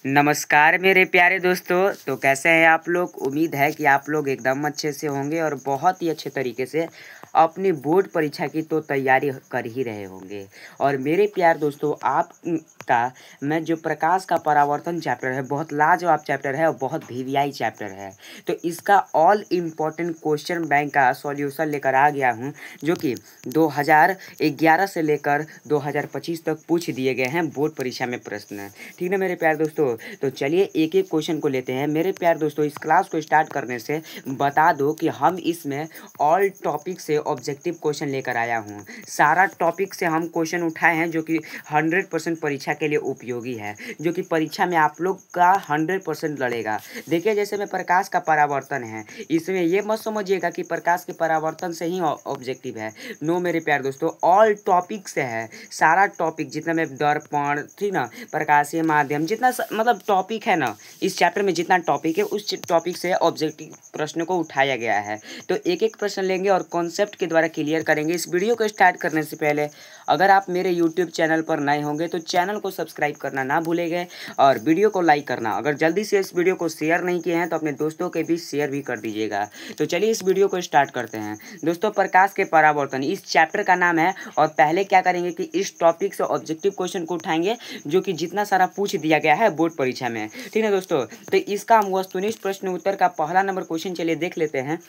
नमस्कार मेरे प्यारे दोस्तों। तो कैसे हैं आप लोग। उम्मीद है कि आप लोग एकदम अच्छे से होंगे और बहुत ही अच्छे तरीके से अपनी बोर्ड परीक्षा की तो तैयारी कर ही रहे होंगे। और मेरे प्यारे दोस्तों आपका मैं जो प्रकाश का परावर्तन चैप्टर है बहुत लाजवाब चैप्टर है और बहुत वीवीआई चैप्टर है। तो इसका ऑल इम्पोर्टेंट क्वेश्चन बैंक का सॉल्यूशन लेकर आ गया हूँ, जो कि 2011 से लेकर 2025 तक पूछ दिए गए हैं बोर्ड परीक्षा में प्रश्न। ठीक है मेरे प्यारे दोस्तों, तो चलिए एक एक क्वेश्चन को लेते हैं। मेरे प्यारे दोस्तों इस क्लास को स्टार्ट करने से बता दो कि हम इसमें ऑल टॉपिक से ऑब्जेक्टिव क्वेश्चन लेकर आया हूँ। सारा टॉपिक से हम क्वेश्चन उठाए हैं जो कि 100% परीक्षा के लिए उपयोगी है, जो कि परीक्षा में आप लोग का 100% लड़ेगा। देखिए जैसे में प्रकाश का परावर्तन है, इसमें ये मत समझिएगा कि प्रकाश के परावर्तन से ही ऑब्जेक्टिव है। नो मेरे प्यारे दोस्तों, ऑल टॉपिक से है। सारा टॉपिक जितना में दर्पण, ठीक ना, प्रकाशीय माध्यम, जितना मतलब टॉपिक है ना इस चैप्टर में, जितना टॉपिक है उस टॉपिक से ऑब्जेक्टिव प्रश्न को उठाया गया है। तो एक एक प्रश्न लेंगे और कॉन्सेप्ट के द्वारा क्लियर करेंगे। इस वीडियो को स्टार्ट करने से पहले अगर आप मेरे यूट्यूब चैनल पर नए होंगे तो चैनल को सब्सक्राइब करना ना भूलेंगे और वीडियो को लाइक करना। अगर जल्दी से इस वीडियो को शेयर नहीं किए हैं तो अपने दोस्तों के बीच शेयर भी कर दीजिएगा। तो चलिए इस वीडियो को स्टार्ट करते हैं। दोस्तों प्रकाश के परावर्तन इस चैप्टर का नाम है और पहले क्या करेंगे कि इस टॉपिक से ऑब्जेक्टिव क्वेश्चन को उठाएंगे जो कि जितना सारा पूछ दिया गया है बोर्ड परीक्षा में। ठीक है दोस्तों, तो इसका हम वस्तुनिष्ठ प्रश्न उत्तर का पहला नंबर क्वेश्चन चलिए देख लेते हैं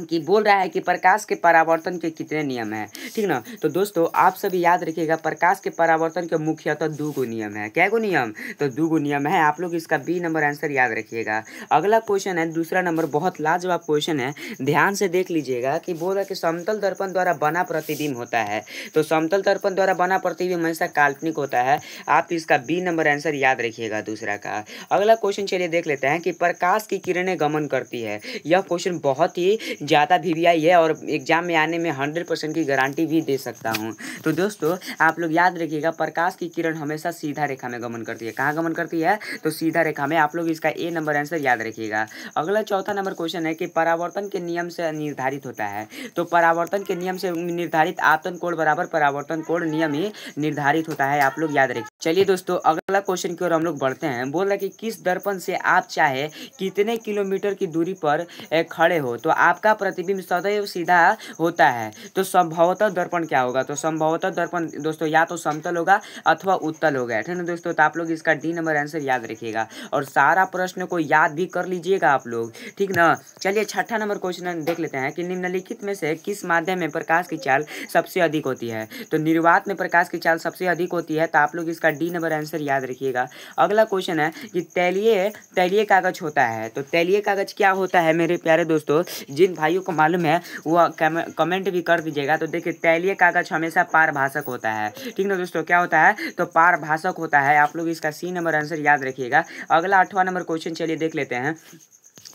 कि बोल रहा है कि प्रकाश के परावर्तन के कितने नियम हैं। ठीक ना, तो दोस्तों आप सभी याद रखिएगा प्रकाश के परावर्तन के मुख्यतः 2 नियम है। क्या गो नियम? तो 2 नियम है। आप लोग इसका बी नंबर आंसर याद रखिएगा। अगला क्वेश्चन है दूसरा नंबर, बहुत लाजवाब क्वेश्चन है, ध्यान से देख लीजिएगा कि बोल रहा है कि समतल दर्पण द्वारा बना प्रतिबिंब होता है। तो समतल दर्पण द्वारा बना प्रतिबिंब हमेशा काल्पनिक होता है। आप इसका बी नंबर आंसर याद रखिएगा दूसरा का। अगला क्वेश्चन चलिए देख लेते हैं कि प्रकाश की किरणें गमन करती है। यह क्वेश्चन बहुत ही ज़्यादा वीवीआई है और एग्जाम में आने में 100% की गारंटी भी दे सकता हूं। तो दोस्तों आप लोग याद रखिएगा प्रकाश की किरण हमेशा सीधा रेखा में गमन करती है। कहाँ गमन करती है? तो सीधा रेखा में। आप लोग इसका ए नंबर आंसर याद रखिएगा। अगला चौथा नंबर क्वेश्चन है कि परावर्तन के नियम से निर्धारित होता है। तो परावर्तन के नियम से निर्धारित आपतन कोण बराबर परावर्तन कोण नियम ही निर्धारित होता है। आप लोग याद रखिए। चलिए दोस्तों अगला क्वेश्चन की ओर हम लोग बढ़ते हैं। बोल रहा है कि किस दर्पण से आप चाहे कितने किलोमीटर की दूरी पर खड़े हो तो आपका प्रतिबिंब सदैव सीधा होता है। तो संभवतः दर्पण क्या होगा? तो संभवतः दर्पण दोस्तों या तो समतल होगा अथवा उत्तल होगा। ठीक है दोस्तों, तो आप लोग इसका डी नंबर आंसर याद रखिएगा और सारा प्रश्न को याद भी कर लीजिएगा आप लोग। ठीक ना, चलिए छठा नंबर क्वेश्चन देख लेते हैं कि निम्नलिखित में से किस माध्यम में प्रकाश की चाल सबसे अधिक होती है। तो निर्वात में प्रकाश की चाल सबसे अधिक होती है। तो आप लोग इसका डी नंबर आंसर याद रखिएगा। अगला क्वेश्चन है कि तैलीय कागज होता है। तो तैलीय कागज क्या होता है मेरे प्यारे दोस्तों? जिन भाइयों को मालूम है वो कमेंट भी कर दीजिएगा। तो देखिए तैलीय कागज हमेशा पारभाषक होता है। ठीक ना दोस्तों, क्या होता है? तो पारभाषक होता है। आप लोग इसका सी नंबर आंसर याद रखिएगा। अगला 8वां नंबर क्वेश्चन चलिए देख लेते हैं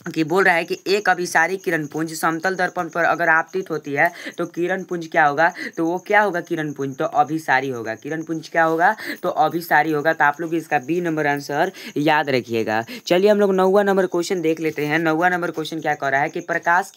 कि बोल रहा है कि एक अभिसारी किरण पुंज समतल दर्पण पर अगर आपतित होती है तो किरण पुंज क्या होगा? तो वो क्या होगा किरण पुंज? तो अभिसारी होगा। किरण पुंज क्या होगा? तो अभिसारी होगा। तो आप लोग इसका बी नंबर आंसर याद रखिएगा। चलिए हम लोग 9वां नंबर क्वेश्चन देख लेते हैं। 9वां नंबर क्वेश्चन क्या कह रहा है कि प्रकाश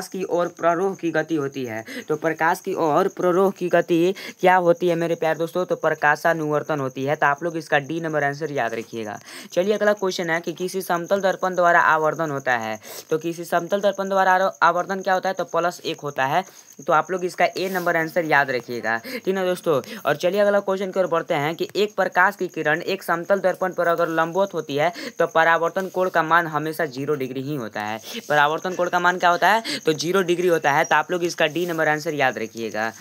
की ओर प्ररोह की गति होती है। तो प्रकाश की ओर प्ररोह की गति क्या होती है मेरे प्यारे दोस्तों? तो प्रकाशानुवर्तन होती है। तो आप लोग इसका डी नंबर आंसर याद रखिएगा। चलिए अगला क्वेश्चन है कि किसी समतल दर्पण द्वारा आवर्धन होता है। तो किसी समतल दर्पण द्वारा आवर्धन क्या होता है? तो +1 होता है। तो आप लोग इसका ए नंबर आंसर याद रखिएगा। ठीक है दोस्तों, और चलिए अगला क्वेश्चन की ओर बढ़ते हैं कि एक प्रकाश की किरण एक समतल दर्पण पर अगर लंबवत होती है तो परावर्तन कोण का मान हमेशा 0 डिग्री ही होता है। परावर्तन कोण का मान क्या होता है? तो 0 डिग्री होता है। तो आप लोग इसका डी नंबर आंसर याद रखिएगा।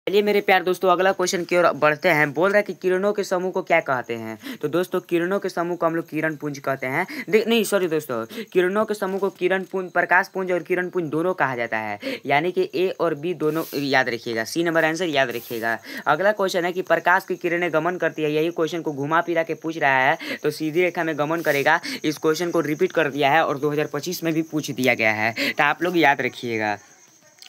चलिए मेरे प्यार दोस्तों अगला क्वेश्चन की ओर बढ़ते हैं। बोल रहा है कि किरणों के समूह को क्या कहते हैं? तो दोस्तों किरणों के समूह को हम लोग किरण पुंज कहते हैं। नहीं सॉरी दोस्तों, किरणों के समूह को किरण पुंज, प्रकाश पुंज और किरण पुंज दोनों कहा जाता है। यानी कि ए और बी दोनों याद रखिएगा। सी नंबर आंसर याद रखिएगा। अगला क्वेश्चन है कि प्रकाश की किरणें गमन करती है। यही क्वेश्चन को घुमा फिरा के पूछ रहा है। तो सीधी रेखा में गमन करेगा। इस क्वेश्चन को रिपीट कर दिया है और 2025 में भी पूछ दिया गया है। तो आप लोग याद रखिएगा।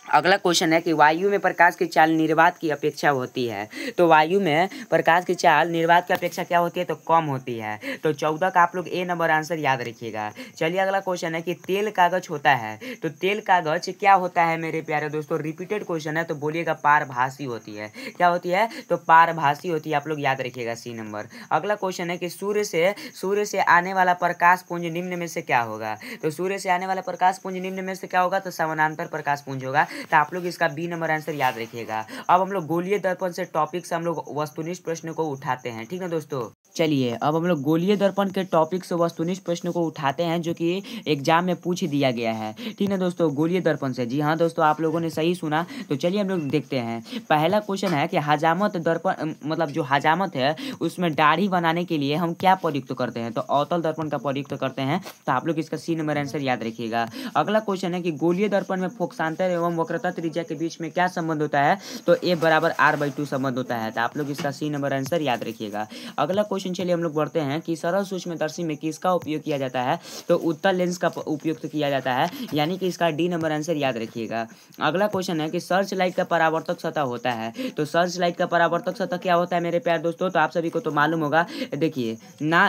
अगला क्वेश्चन है कि वायु में प्रकाश की चाल निर्वात की अपेक्षा होती है। तो वायु में प्रकाश की चाल निर्वात की अपेक्षा क्या होती है, तो कम होती है। तो 14 का आप लोग ए नंबर आंसर याद रखिएगा। चलिए अगला क्वेश्चन है कि तेल कागज होता है। तो तेल कागज क्या होता है मेरे प्यारे दोस्तों, रिपीटेड क्वेश्चन है तो बोलिएगा पारभासी होती है। क्या होती है, तो पारभासी होती है, आप लोग याद रखिएगा सी नंबर। अगला क्वेश्चन है कि सूर्य से आने वाला प्रकाश पुंज निम्न में से क्या होगा। तो सूर्य से आने वाला प्रकाश पुंज निम्न में से क्या होगा, तो समानांतर प्रकाश पुंज होगा। तो आप लोग इसका बी नंबर आंसर याद रखिएगा। अब हम लोग गोलीय दर्पण से टॉपिक से हम लोग वस्तुनिष्ठ प्रश्न को उठाते हैं, ठीक है दोस्तों। चलिए अब हम लोग गोलीय दर्पण के टॉपिक से वस्तुनिष्ठ प्रश्न को उठाते हैं जो कि एग्जाम में पूछ दिया गया है, ठीक है दोस्तों। गोलीय दर्पण से, जी हाँ दोस्तों, आप लोगों ने सही सुना। तो चलिए हम लोग देखते हैं। पहला क्वेश्चन है कि हजामत दर्पण मतलब जो हजामत है उसमें दाढ़ी बनाने के लिए हम क्या प्रयुक्त करते हैं, तो अवतल दर्पण का प्रयुक्त करते हैं। तो आप लोग इसका सी नंबर आंसर याद रखिएगा। अगला क्वेश्चन है कि गोलीय दर्पण में फोकसांतर एवं वक्रता त्रिज्या के बीच में क्या संबंध होता है, तो ए बराबर r/2 संबंध होता है। तो आप लोग इसका सी नंबर आंसर याद रखिएगा। अगला क्वेश्चन चलिए हम लोग बढ़ते हैं कि सरल सूक्ष्मदर्शी में किसका उपयोग किया जाता है, तो उत्तल लेंस का उपयोग किया जाता है, यानी कि इसका डी नंबर आंसर याद रखिएगा। अगला क्वेश्चन है कि सर्च लाइट का परावर्तक सतह होता है। तो सर्च लाइट का परावर्तक सतह क्या होता है मेरे प्यारे दोस्तों, तो आप सभी को तो मालूम होगा। देखिए ना,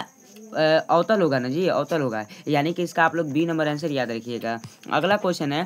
अवतल होगा ना जी, अवतल होगा, यानी कि इसका आप लोग बी नंबर आंसर याद रखिएगा। अगला क्वेश्चन है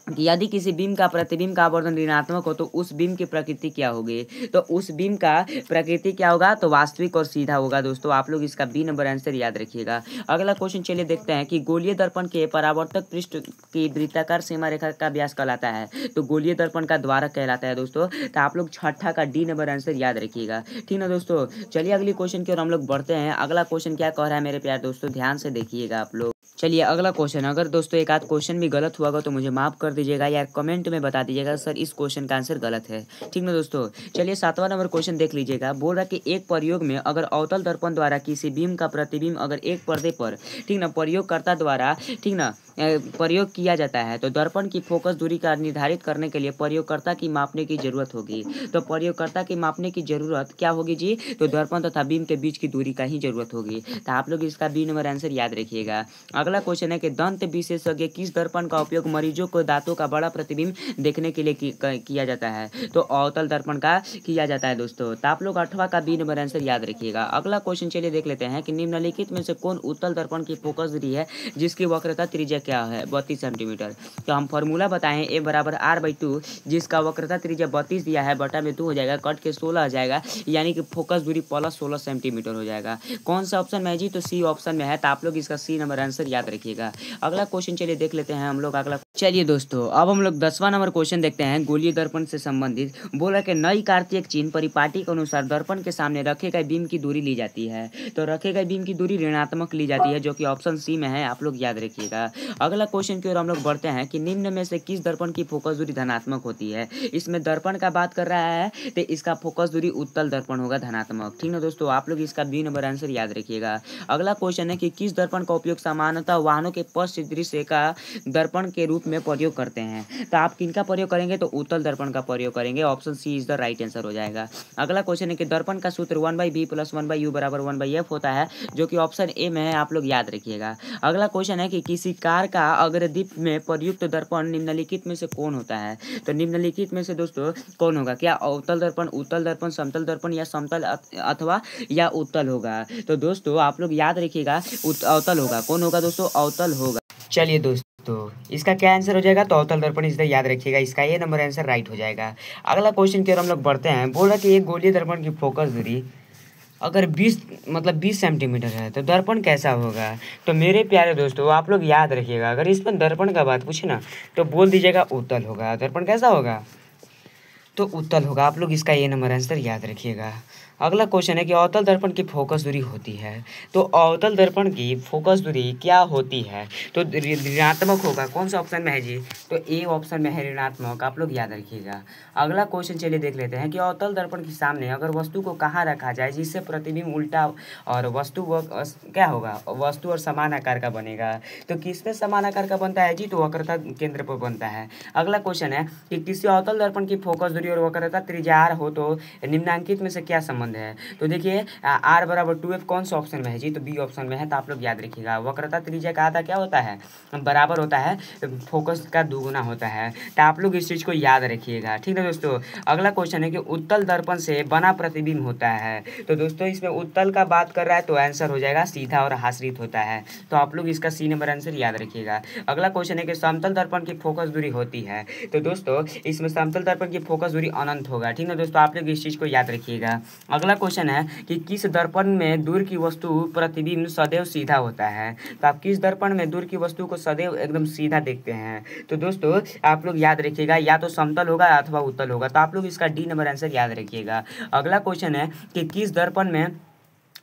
कि यदि किसी बीम का प्रतिबिंब का आवर्धन ऋणात्मक हो तो उस बीम की प्रकृति क्या होगी, तो उस बीम का प्रकृति क्या होगा, तो वास्तविक और सीधा होगा दोस्तों। आप लोग इसका बी नंबर आंसर याद रखिएगा। अगला क्वेश्चन चलिए देखते हैं कि गोलीय दर्पण के परावर्तक पृष्ठ की वृत्ताकार सीमा रेखा का व्यास कहलाता है, तो गोलीय दर्पण का द्वारक कहलाता है दोस्तों। तो आप लोग छठा का डी नंबर आंसर याद रखिएगा, ठीक है दोस्तों। चलिए अगली क्वेश्चन की ओर हम लोग बढ़ते हैं। अगला क्वेश्चन क्या कह रहा है मेरे प्यारे दोस्तों, ध्यान से देखिएगा आप लोग। चलिए अगला क्वेश्चन, अगर दोस्तों एक आध क्वेश्चन भी गलत हुआ तो मुझे माफ कर दीजिएगा यार, कमेंट में बता दीजिएगा सर इस क्वेश्चन का आंसर गलत है, ठीक ना दोस्तों। चलिए 7वां नंबर क्वेश्चन देख लीजिएगा। बोल रहा कि एक प्रयोग में अगर अवतल दर्पण द्वारा किसी बीम का प्रतिबिंब अगर एक पर्दे पर, ठीक ना, प्रयोगकर्ता द्वारा, ठीक ना, प्रयोग किया जाता है तो दर्पण की फोकस दूरी का निर्धारित करने के लिए प्रयोगकर्ता की मापने की जरूरत होगी। तो प्रयोगकर्ता की मापने की जरूरत क्या होगी जी, तो दर्पण तथा बीम के बीच की दूरी का ही जरूरत होगी। तो आप लोग इसका बी नंबर आंसर याद रखिएगा। अगला क्वेश्चन है कि दंत विशेषज्ञ किस दर्पण का उपयोग मरीजों को दांतों का बड़ा प्रतिबिंब देखने के लिए किया जाता है, तो अवतल दर्पण का किया जाता है दोस्तों। तो आप लोग 8वां का बी नंबर आंसर याद रखिएगा। अगला क्वेश्चन चलिए देख लेते हैं कि निम्नलिखित में से कौन उत्तल दर्पण की फोकस दूरी है जिसकी वक्रता त्रिज्या क्या है, 32 सेंटीमीटर। तो हम फॉर्मूला बताएं, ए बराबर r/2, जिसका वक्रता त्रिज्या 32 दिया है, बटा में 2 हो जाएगा, कट के 16 आ जाएगा, यानी कि फोकस दूरी प्लस 16 सेंटीमीटर हो जाएगा। कौन सा ऑप्शन में है जी, तो सी ऑप्शन में है। तो आप लोग इसका सी नंबर आंसर याद रखिएगा। अगला क्वेश्चन चलिए देख लेते हैं हम लोग। अगला चलिए दोस्तों अब हम लोग 10वां नंबर क्वेश्चन देखते हैं गोलीय दर्पण से संबंधित। बोला कि नई कार्तीय चिन्ह परिपाटी के अनुसार दर्पण के सामने रखे गए बीम की दूरी ली जाती है। तो रखे गए बीम की दूरी ऋणात्मक ली जाती है, जो कि ऑप्शन सी में है, आप लोग याद रखिएगा। अगला क्वेश्चन की ओर हम लोग बढ़ते हैं कि निम्न में से किस दर्पण की फोकस दूरी धनात्मक होती है। इसमें दर्पण का बात कर रहा है तो इसका फोकस दूरी उत्तल दर्पण होगा, धनात्मक, ठीक ना दोस्तों। आप लोग इसका बी नंबर आंसर याद रखिएगा। अगला क्वेश्चन है कि किस दर्पण का उपयोग सामान्यतः वाहनों के पश्च दृश्य का दर्पण के रूप में प्रयोग करते हैं। तो आप किनका प्रयोग करेंगे, तो उत्तल दर्पण का प्रयोग करेंगे, option C is the right answer हो जाएगा। अगला क्वेश्चन है कि दर्पण का सूत्र 1/b + 1/u = 1/f होता है, जो कि ऑप्शन ए में है, आप लोग याद रखिएगा। अगला क्वेश्चन है कि किसी कार का अग्रदीप में प्रयुक्त दर्पण निम्नलिखित में से कौन होता है। तो निम्नलिखित में से दोस्तों कौन होगा, क्या अवतल दर्पण, उत्तल दर्पण, समतल दर्पण या समतल अथवा या उत्तल होगा। तो दोस्तों आप लोग याद रखिएगा अवतल होगा। कौन होगा दोस्तों, अवतल होगा। चलिए दोस्तों इसका क्या आंसर हो जाएगा, तो अवतल दर्पण इधर याद रखिएगा, इसका ये नंबर आंसर राइट हो जाएगा। अगला क्वेश्चन की ओर हम लोग बढ़ते हैं। बोला कि एक गोलीय दर्पण की फोकस दूरी अगर 20 सेंटीमीटर है तो दर्पण कैसा होगा। तो मेरे प्यारे दोस्तों आप लोग याद रखिएगा, अगर इस पर दर्पण का बात पूछे ना तो बोल दीजिएगा उत्तल होगा। दर्पण कैसा होगा, तो उत्तल होगा। आप लोग इसका ये नंबर आंसर याद रखिएगा। अगला क्वेश्चन है कि अवतल दर्पण की फोकस दूरी होती है, तो अवतल दर्पण की फोकस दूरी क्या होती है, तो ऋणात्मक होगा। कौन सा ऑप्शन में है जी, तो ए ऑप्शन में है, ऋणात्मक, आप लोग याद रखिएगा। अगला क्वेश्चन चलिए देख लेते हैं कि अवतल दर्पण के सामने अगर वस्तु को कहाँ रखा जाए जिससे प्रतिबिंब उल्टा और वस्तु क्या होगा, वस्तु और समान आकार का बनेगा। तो किसमें समान आकार का बनता है जी, तो वक्रता केंद्र पर बनता है। अगला क्वेश्चन है कि किसी अवतल दर्पण की फोकस दूरी और वक्रता त्रिज्या r हो तो निम्नांकित में से क्या संबंध संबंध है। तो देखिए R बराबर 2F कौन सा ऑप्शन में है जी, तो बी ऑप्शन में है। तो आप लोग याद रखिएगा वक्रता त्रिज्या का आधा क्या होता है, बराबर होता है फोकस का दुगुना होता है। तो आप लोग इस चीज़ को याद रखिएगा, ठीक है दोस्तों। अगला क्वेश्चन है कि उत्तल दर्पण से बना प्रतिबिंब होता है। तो दोस्तों इसमें उत्तल का बात कर रहा है तो आंसर हो जाएगा सीधा और हासरित होता है। तो आप लोग इसका सी नंबर आंसर याद रखिएगा। अगला क्वेश्चन है कि समतल दर्पण की फोकस दूरी होती है। तो दोस्तों इसमें समतल दर्पण की फोकस दूरी अनंत होगा, ठीक है दोस्तों। आप लोग इस चीज़ को याद रखिएगा। अगला क्वेश्चन है कि किस दर्पण में दूर की वस्तु प्रतिबिंब सदैव सीधा होता है। तो आप किस दर्पण में दूर की वस्तु को सदैव एकदम सीधा देखते हैं। तो दोस्तों आप लोग याद रखिएगा या तो समतल होगा अथवा उत्तल होगा। तो आप लोग इसका डी नंबर आंसर याद रखिएगा। अगला क्वेश्चन है कि किस दर्पण में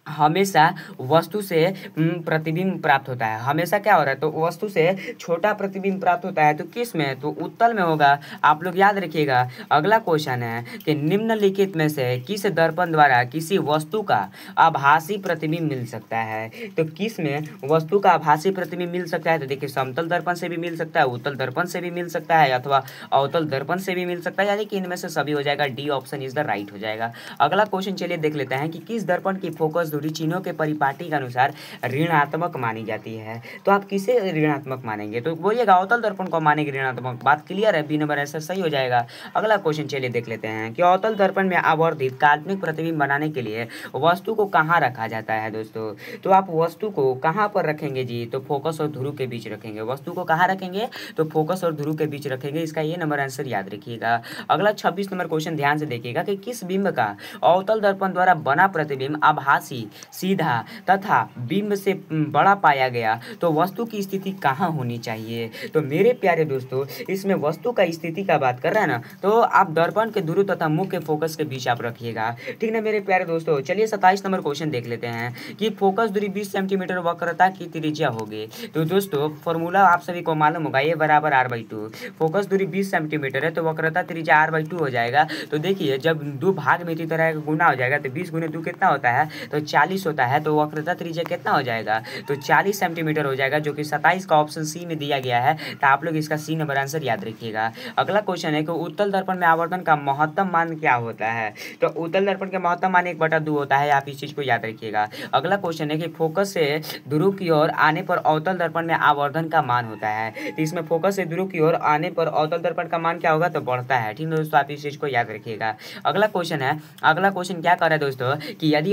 हमेशा वस्तु से प्रतिबिंब प्राप्त होता है। हमेशा क्या हो रहा है, तो वस्तु से छोटा प्रतिबिंब प्राप्त होता है। तो किस में, तो उत्तल में होगा। आप लोग याद रखिएगा। अगला क्वेश्चन है कि निम्नलिखित में से किस दर्पण द्वारा किसी वस्तु का आभासी प्रतिबिंब मिल सकता है। तो किस में वस्तु का आभासी प्रतिबिंब मिल सकता है। तो देखिए समतल दर्पण से भी मिल सकता है, उत्तल दर्पण से भी मिल सकता है, अथवा अवतल दर्पण से भी मिल सकता है, यानी कि इनमें से सभी हो जाएगा। D option is the right हो जाएगा। अगला क्वेश्चन चलिए देख लेते हैं कि किस दर्पण की फोकस दूरी चिन्हों के परिपाटी के अनुसार ऋणात्मक मानी जाती है। तो आप किसे ऋणात्मक मानेंगे, तो बोलिएगा अवतल दर्पण को मानेंगे ऋणात्मक। बात क्लियर है, बी नंबर आंसर सही हो जाएगा। अगला क्वेश्चन चलिए देख लेते हैं कि अवतल दर्पण में आवर्धित काल्पनिक प्रतिबिंब बनाने के लिए वस्तु को कहाँ रखा जाता है। दोस्तों तो आप वस्तु को कहाँ पर रखेंगे जी, तो फोकस और ध्रुव के बीच रखेंगे। वस्तु को कहाँ रखेंगे, तो फोकस और ध्रुव के बीच रखेंगे। इसका ये नंबर आंसर याद रखिएगा। अगला 26 नंबर क्वेश्चन ध्यान से देखिएगा कि किस बिंब का अवतल दर्पण द्वारा बना प्रतिबिंब आभासी, सीधा तथा बिंब से बड़ा पाया गया, तो वस्तु की स्थिति कहाँ होनी चाहिए। तो मेरे प्यारे दोस्तों इसमें वस्तु का स्थिति का बात कर रहा है ना, तो आप दर्पण के ध्रुव तथा मुख्य फोकस के बीच आप रखिएगा, ठीक ना मेरे प्यारे दोस्तों। चलिए 27 नंबर क्वेश्चन देख लेते हैं कि फोकस दूरी 20 सेंटीमीटर वक्रता की त्रिज्या होगी। तो दोस्तों फॉर्मूला आप सभी को मालूम होगा, ये बराबर r/2। फोकस दूरी 20 सेंटीमीटर है तो वक्रता त्रिज्या r/2 हो जाएगा। तो देखिए जब दो भाग में इसी तरह गुना हो जाएगा तो 20 गुने 2 कितना होता है, तो 40 होता है। तो वक्रता त्रिज्या कितना हो जाएगा, तो 40 सेंटीमीटर हो जाएगा, जो कि 27 का ऑप्शन सी में दिया गया है। तो आप लोग इसका सी नंबर आंसर याद रखिएगा। अगला क्वेश्चन है कि उत्तल दर्पण में आवर्धन का महत्तम मान क्या होता है। तो उत्तल दर्पण के महत्तम मान 1/2 होता है, आप इस चीज को याद रखिएगा। अगला क्वेश्चन है कि फोकस से ध्रुव की ओर आने पर अवतल दर्पण में आवर्धन का मान होता है। तो इसमें फोकस से ध्रुव की ओर आने पर अवतल दर्पण का मान क्या होगा, तो बढ़ता है, ठीक है दोस्तों। आप इस चीज को याद रखिएगा। अगला क्वेश्चन है, अगला क्वेश्चन क्या कर रहा है दोस्तों कि यदि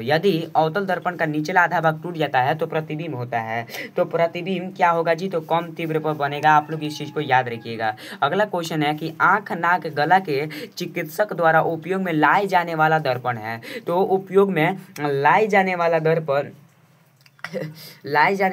यदि अवतल दर्पण का निचला आधा भाग टूट जाता है तो प्रतिबिंब होता है। तो प्रतिबिंब क्या होगा जी, तो कम तीव्र पर बनेगा। आप लोग इस चीज को याद रखिएगा। अगला क्वेश्चन है कि आंख, नाक, गला के चिकित्सक द्वारा उपयोग में लाए जाने वाला दर्पण है। तो उपयोग में लाए जाने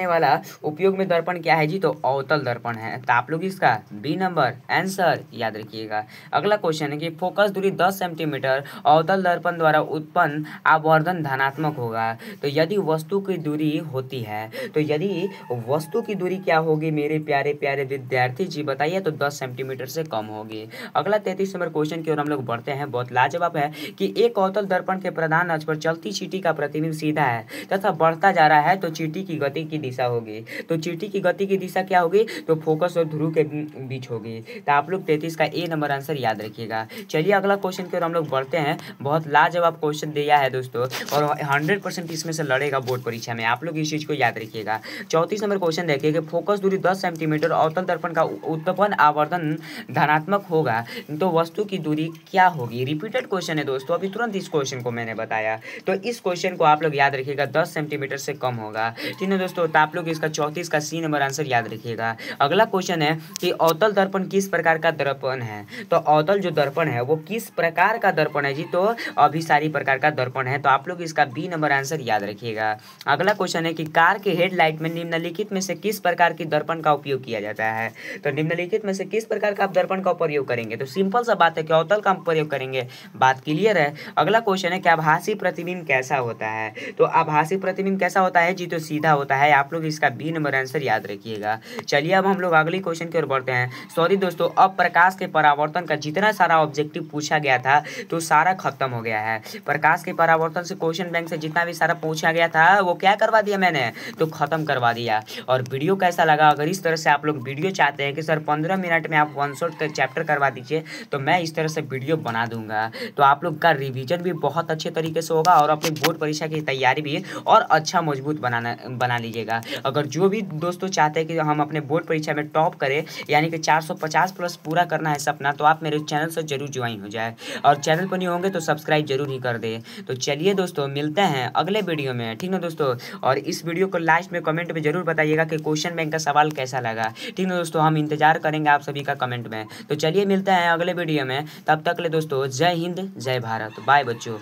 वाला उपयोग में दर्पण क्या है जी, तो अवतल दर्पण है। तो आप लोग इसका बी नंबर आंसर याद रखिएगा। अगला क्वेश्चन है कि फोकस दूरी 10 सेंटीमीटर अवतल दर्पण द्वारा उत्पन्न आवर्धन धनात्मक होगा। तो यदि वस्तु की दूरी होती है, तो यदि वस्तु की दूरी क्या होगी मेरे प्यारे प्यारे विद्यार्थी जी, बताइए, तो 10 सेंटीमीटर से कम होगी। अगला 33 नंबर क्वेश्चन की ओर हम लोग बढ़ते हैं। बहुत लाजवाब है कि एक अवतल दर्पण के प्रधान अक्ष पर चलती चींटी का प्रतिबिंब सीधा है तथा बढ़ता जा रहा है, तो चींटी की गति की दिशा होगी। तो चींटी की गति की दिशा क्या होगी, तो फोकस और ध्रुव के बीच होगी। तो आप लोग 33 का ए नंबर आंसर याद रखिएगा। चलिए अगला क्वेश्चन की ओर हम लोग बढ़ते हैं। बहुत लाजवाब क्वेश्चन दिया है दोस्तों, और 100% इसमें से लड़ेगा बोर्ड परीक्षा में। आप लोग इस चीज को याद रखिएगा। 34 नंबर क्वेश्चन देखिए कि फोकस दूरी 10 सेंटीमीटर अवतल दर्पण का उत्पन्न आवर्धन धनात्मक होगा, तो वस्तु की दूरी क्या होगी। रिपीटेड क्वेश्चन है दोस्तों, अभी तुरंत इस क्वेश्चन को मैंने बताया। तो इस क्वेश्चन को आप लोग याद रखिएगा, 10 सेंटीमीटर से कम होगा, ठीक है दोस्तों। तो आप लोग इसका 34 का सी नंबर आंसर याद रखिएगा। अगला क्वेश्चन है कि अवतल दर्पण किस प्रकार का दर्पण है। तो अवतल जो दर्पण है वो किस प्रकार का दर्पण है जी, तो अभिसारी प्रकार का दर्पण है। तो आप लोग इसका बी नंबर आंसर याद रखिएगा। अगला क्वेश्चन है कि कार के हेडलाइट में निम्नलिखित में से किस प्रकार की दर्पण का उपयोग किया जाता है। तो निम्नलिखित में से किस प्रकार का आप दर्पण का प्रयोग करेंगे, तो सिंपल सा बात है कि अवतल का प्रयोग करेंगे। बात क्लियर है। अगला क्वेश्चन है कि आभासी प्रतिबिंब कैसा होता है। तो आभासी प्रतिबिंब कैसा होता है जी, तो सीधा होता है, आप लोग इसका बी नंबर आंसर याद रखिएगा। चलिए अब हम लोग अगली क्वेश्चन की ओर बढ़ते हैं। सॉरी दोस्तों, अब प्रकाश के परावर्तन का जितना सारा ऑब्जेक्टिव पूछा गया था तो सारा खत्म हो गया है। प्रकाश के परावर्तन से क्वेश्चन बैंक से जितना भी सारा पूछा गया था वो क्या करवा दिया मैंने, तो खत्म करवा दिया। और वीडियो कैसा लगा, अगर इस तरह से आप लोग वीडियो चाहते हैं कि सर 15 मिनट में आप वन शॉट चैप्टर करवा दीजिए, तो मैं इस तरह से वीडियो बना दूंगा। तो आप लोग का रिवीजन भी बहुत अच्छे तरीके से होगा और अपनी बोर्ड परीक्षा की तैयारी भी और अच्छा मजबूत बना लीजिएगा। अगर जो भी दोस्तों चाहते हैं कि हम अपने बोर्ड परीक्षा में टॉप करें, यानी कि 450 प्लस पूरा करना है सपना, तो आप मेरे चैनल से जरूर ज्वाइन हो जाए और चैनल पर नहीं होंगे तो सब्सक्राइब जरूर ही कर दे। तो चलिए दोस्तों, मिलते हैं अगले वीडियो में, ठीक ना दोस्तों। और इस वीडियो को लास्ट में कमेंट में जरूर बताइएगा कि क्वेश्चन बैंक का सवाल कैसा लगा, ठीक ना दोस्तों। हम इंतजार करेंगे आप सभी का कमेंट में। तो चलिए मिलते हैं अगले वीडियो में, तब तक ले दोस्तों जय हिंद जय भारत, बाय बच्चों।